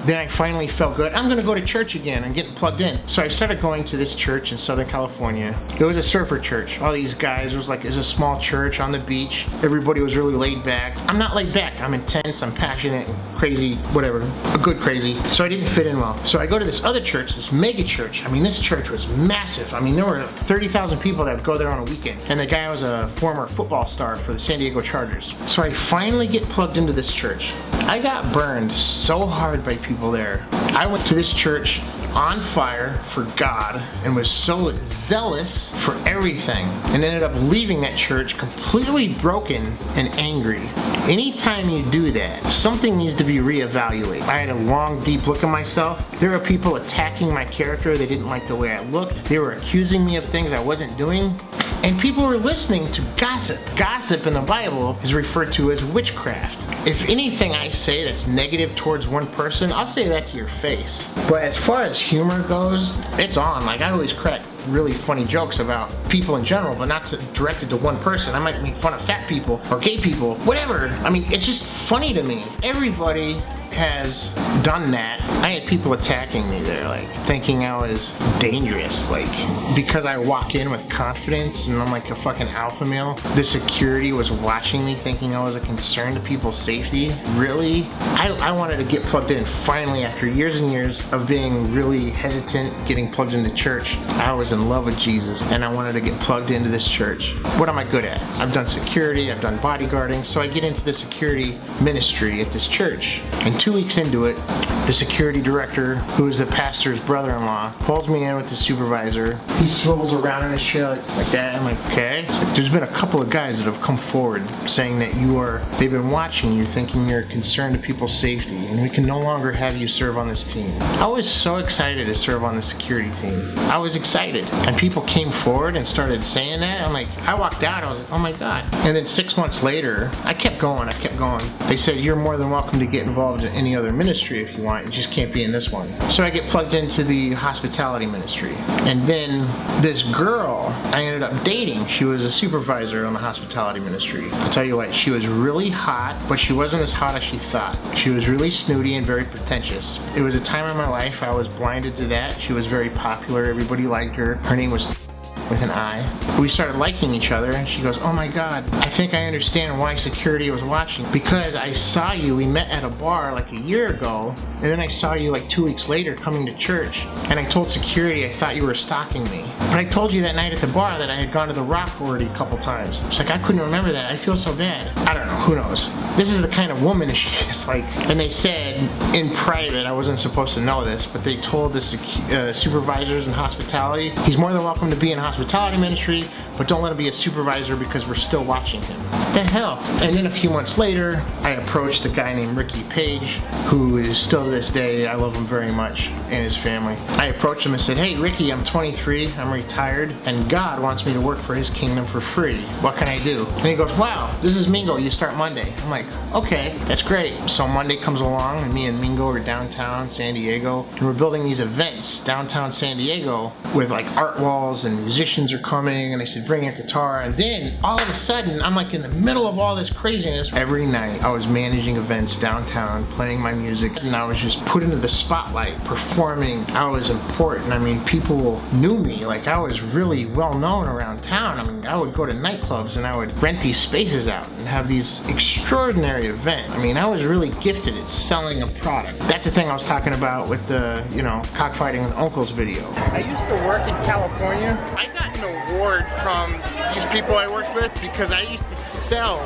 then I finally felt good. I'm gonna go to church again and get plugged in. So I started going to this church in Southern California. It was a surfer church. All these guys, it was a small church on the beach. Everybody was really laid back. I'm not laid back. I'm intense, I'm passionate, crazy, whatever. A good crazy. So I didn't fit in well. So I go to this other church, this mega church. I mean, this church was massive. I mean, there were 30,000 people that would go there on a weekend. And the guy was a former football star for the San Diego Chargers. So I finally get plugged into this church. I got burned so hard by people there. I went to this church on fire for God and was so zealous for everything and ended up leaving that church completely broken and angry. Anytime you do that, something needs to be reevaluated. I had a long, deep look at myself. There were people attacking my character. They didn't like the way I looked. They were accusing me of things I wasn't doing. And people were listening to gossip. Gossip in the Bible is referred to as witchcraft. If anything I say that's negative towards one person, I'll say that to your face. But as far as humor goes, it's on. Like, I always crack really funny jokes about people in general, but not directed to one person. I might make fun of fat people or gay people, whatever. I mean, it's just funny to me. Everybody has done that. I had people attacking me there, like thinking I was dangerous, like because I walk in with confidence and I'm like a fucking alpha male. The security was watching me thinking I was a concern to people's safety. Really? I wanted to get plugged in finally after years and years of being really hesitant getting plugged into church. I was in love with Jesus and I wanted to get plugged into this church. What am I good at? I've done security, I've done bodyguarding, so I get into the security ministry at this church. And 2 weeks into it, the security director, who is the pastor's brother-in-law, pulls me in with the supervisor. He swivels around in his chair like that. I'm like, okay. There's been a couple of guys that have come forward saying that they've been watching you thinking you're a concern to people's safety and we can no longer have you serve on this team. I was so excited to serve on the security team. I was excited. And people came forward and started saying that. I'm like, I walked out, I was like, oh my God. And then 6 months later, I kept going. They said, you're more than welcome to get involved in any other ministry if you want. You just can't be in this one. So I get plugged into the hospitality ministry. And then this girl I ended up dating, she was a supervisor on the hospitality ministry. I'll tell you what, she was really hot, but she wasn't as hot as she thought. She was really snooty and very pretentious. It was a time in my life I was blinded to that. She was very popular, everybody liked her. Her name was with an I. We started liking each other and she goes, oh my God, I think I understand why security was watching. Because I saw you, we met at a bar like a year ago, and then I saw you like 2 weeks later coming to church, and I told security I thought you were stalking me. But I told you that night at the bar that I had gone to the Rock already a couple times. She's like, I couldn't remember that, I feel so bad. I don't know, who knows? This is the kind of woman she is like. And they said in private, I wasn't supposed to know this, but they told the supervisors in hospitality, he's more than welcome to be in hospitality ministry, but don't let him be a supervisor because we're still watching him. What the hell? And then a few months later, I approached a guy named Ricky Page, who is still to this day, I love him very much, and his family. I approached him and said, hey Ricky, I'm 23, I'm retired, and God wants me to work for his kingdom for free. What can I do? And he goes, wow, this is Mingo, you start Monday. I'm like, okay, that's great. So Monday comes along, and me and Mingo are downtown San Diego, and we're building these events downtown San Diego with like art walls, and musicians are coming, and they said, bring your guitar. And then all of a sudden, I'm like in the middle of all this craziness. Every night I was managing events downtown, playing my music, and I was just put into the spotlight, performing. I was important. I mean, people knew me. Like, I was really well known around town. I mean, I would go to nightclubs and I would rent these spaces out and have these extraordinary events. I mean, I was really gifted at selling a product. That's the thing I was talking about with the, cockfighting with uncles video. I used to work in California. I got an award from these people I worked with because I used to sell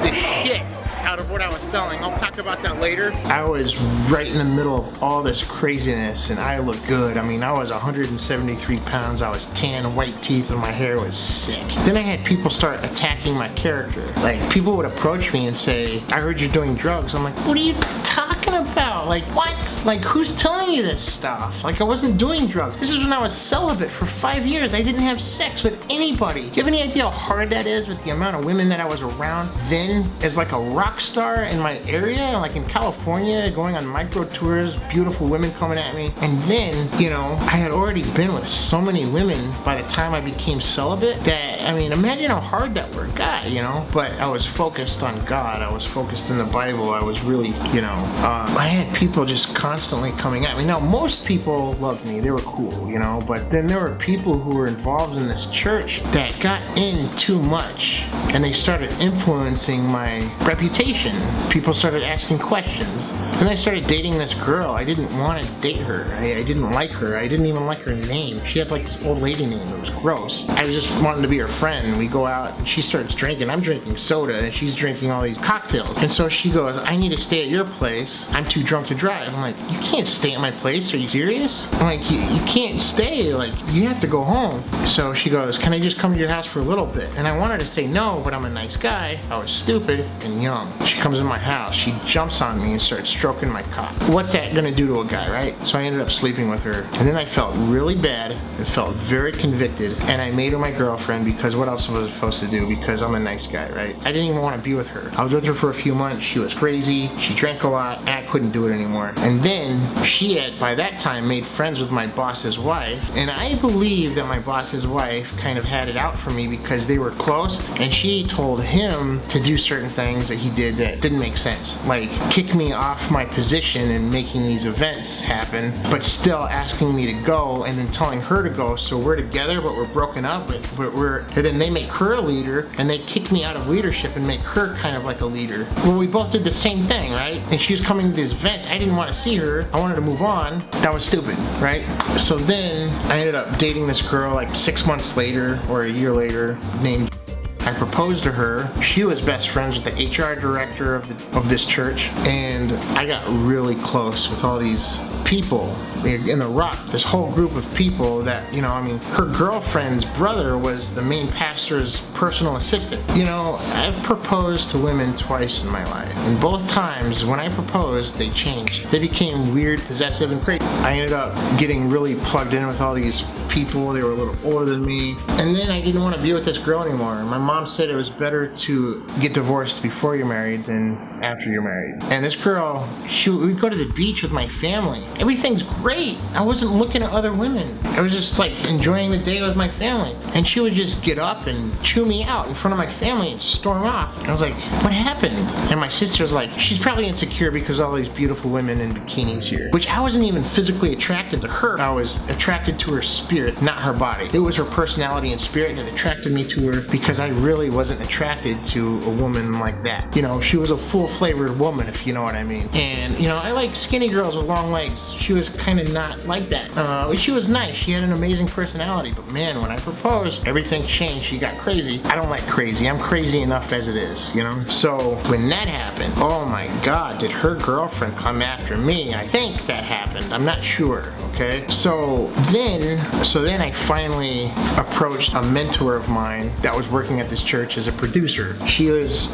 the shit out of what I was selling. I'll talk about that later. I was right in the middle of all this craziness and I looked good. I mean, I was 173 pounds, I was tan, white teeth, and my hair was sick. Then I had people start attacking my character. Like, people would approach me and say, I heard you're doing drugs. I'm like, what are you talking about? Like, what? Like, who's telling you this stuff? Like, I wasn't doing drugs. This is when I was celibate for 5 years. I didn't have sex with anybody. Do you have any idea how hard that is with the amount of women that I was around then as like a rock star in my area, like in California, going on micro tours, beautiful women coming at me. And then, I had already been with so many women by the time I became celibate that I mean, imagine how hard that work got, you know? But I was focused on God. I was focused in the Bible. I was really, you know, I had people just constantly coming at me. Now, most people loved me. They were cool, you know? But then there were people who were involved in this church that got in too much, and they started influencing my reputation. People started asking questions. And I started dating this girl. I didn't want to date her. I didn't like her. I didn't even like her name. She had like this old lady name. It was gross. I was just wanting to be her friend. We go out and she starts drinking. I'm drinking soda and she's drinking all these cocktails. And so she goes, I need to stay at your place. I'm too drunk to drive. I'm like, you can't stay at my place. Are you serious? I'm like, you can't stay. Like, you have to go home. So she goes, can I just come to your house for a little bit? And I wanted to say no, but I'm a nice guy. I was stupid and young. She comes in my house. She jumps on me and starts stroking my cock. What's that gonna do to a guy, right? So I ended up sleeping with her. And then I felt really bad and felt very convicted. And I made her my girlfriend because what else was I supposed to do? Because I'm a nice guy, right? I didn't even want to be with her. I was with her for a few months. She was crazy. She drank a lot and I couldn't do it anymore. And then she had, by that time, made friends with my boss's wife. And I believe that my boss's wife kind of had it out for me because they were close and she told him to do certain things that he did that didn't make sense. Like kick me off my position and making these events happen, but still asking me to go and then telling her to go. So we're together, but we're broken up. But and then they make her a leader and they kick me out of leadership and make her kind of like a leader. Well, we both did the same thing, right? And she was coming to these events. I didn't want to see her. I wanted to move on. That was stupid, right? So then I ended up dating this girl like 6 months later or a year later named. I proposed to her. She was best friends with the HR director of this church, and I got really close with all these people in the Rock, this whole group of people that, you know, I mean, her girlfriend's brother was the main pastor's personal assistant. You know, I've proposed to women twice in my life, and both times when I proposed, they changed. They became weird, possessive, and crazy. I ended up getting really plugged in with all these people. They were a little older than me, and then I didn't want to be with this girl anymore. My mom said it was better to get divorced before you're married than after you're married. And this girl, we'd go to the beach with my family. Everything's great. I wasn't looking at other women. I was just like enjoying the day with my family. And she would just get up and chew me out in front of my family and storm off. And I was like, what happened? And my sister was like, she's probably insecure because all these beautiful women in bikinis here. Which I wasn't even physically attracted to her. I was attracted to her spirit, not her body. It was her personality and spirit that attracted me to her because I really wasn't attracted to a woman like that. You know, she was a full-flavored woman, if you know what I mean. And, you know, I like skinny girls with long legs. She was kind of not like that. She was nice. She had an amazing personality. But man, when I proposed, everything changed. She got crazy. I don't like crazy. I'm crazy enough as it is, you know? So when that happened, oh my God, did her girlfriend come after me? I think that happened. I'm not sure, okay? So then I finally approached a mentor of mine that was working at this church as a producer. She was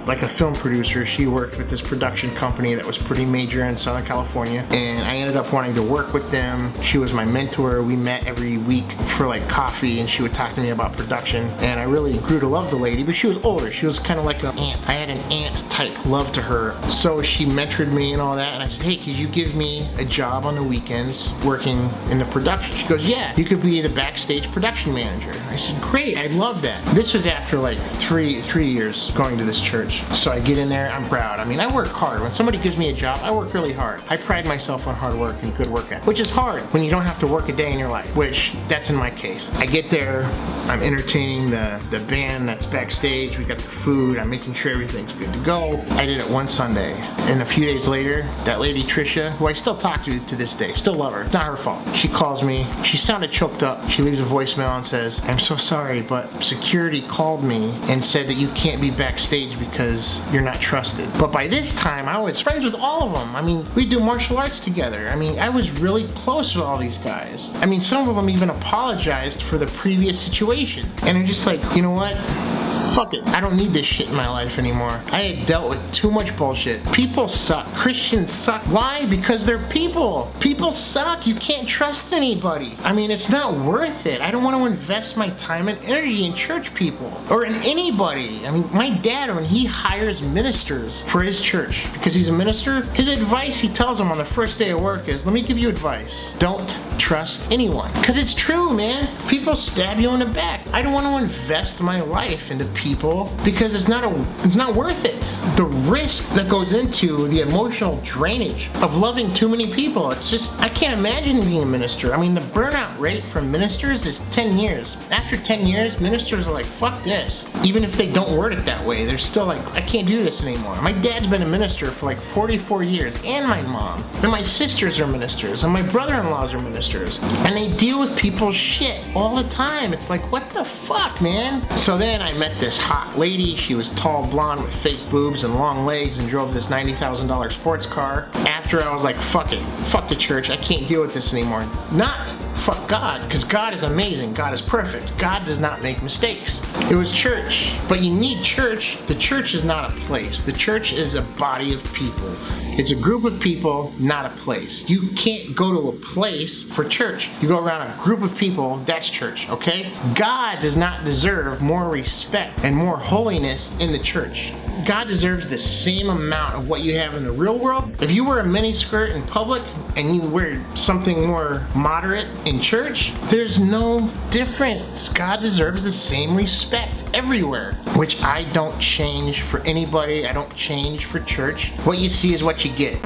like a film producer. She worked with this production company that was pretty major in Southern California, and I ended up wanting to work with them. She was my mentor. We met every week for like coffee, and she would talk to me about production, and I really grew to love the lady, but she was older. She was kind of like an aunt. I had an aunt type love to her. So she mentored me and all that, and I said, hey, could you give me a job on the weekends working in the production? She goes, yeah, you could be the backstage production manager. I said, great, I love that. This was after like three years going to this church. So I get in there, I'm proud. I mean, I work hard. When somebody gives me a job, I work really hard. I pride myself on hard work and good work ethic, which is hard when you don't have to work a day in your life, which that's in my case. I get there, I'm entertaining the band that's backstage. We got the food. I'm making sure everything's good to go. I did it one Sunday, and a few days later, that lady Trisha, who I still talk to this day, still love her. It's not her fault. She calls me. She sounded choked up. She leaves a voicemail and says, I'm so sorry, but security called me and said that you can't be backstage because you're not trusted. But by this time, I was friends with all of them. I mean, we do martial arts together. I mean, I was really close with all these guys. I mean, some of them even apologized for the previous situation. And I'm just like, you know what? Fuck it. I don't need this shit in my life anymore. I had dealt with too much bullshit. People suck. Christians suck. Why? Because they're people. People suck. You can't trust anybody. I mean, it's not worth it. I don't want to invest my time and energy in church people or in anybody. I mean, my dad, when he hires ministers for his church, because he's a minister, his advice he tells them on the first day of work is, let me give you advice. Don't trust anyone. Because it's true, man. People stab you in the back. I don't want to invest my life into people because it's not worth it. The risk that goes into the emotional drainage of loving too many people, it's just, I can't imagine being a minister. I mean, the burnout rate from ministers is 10 years. After 10 years, ministers are like, fuck this. Even if they don't word it that way, they're still like, I can't do this anymore. My dad's been a minister for like 44 years, and my mom, and my sisters are ministers, and my brother-in-laws are ministers, and they deal with people's shit all the time. It's like, what the fuck, man? So then I met this hot lady. She was tall, blonde, with fake boobs and long legs, and drove this $90,000 sports car. After I was like, fuck it, fuck the church, I can't deal with this anymore. Not fuck God, because God is amazing, God is perfect, God does not make mistakes. It was church, but you need church. The church is not a place. The church is a body of people. It's a group of people, not a place. You can't go to a place for church. You go around a group of people, that's church, okay? God does not deserve more respect and more holiness in the church. God deserves the same amount of what you have in the real world. If you wear a miniskirt in public and you wear something more moderate in church, there's no difference. God deserves the same respect everywhere, which I don't change for anybody. I don't change for church. What you see is what you get.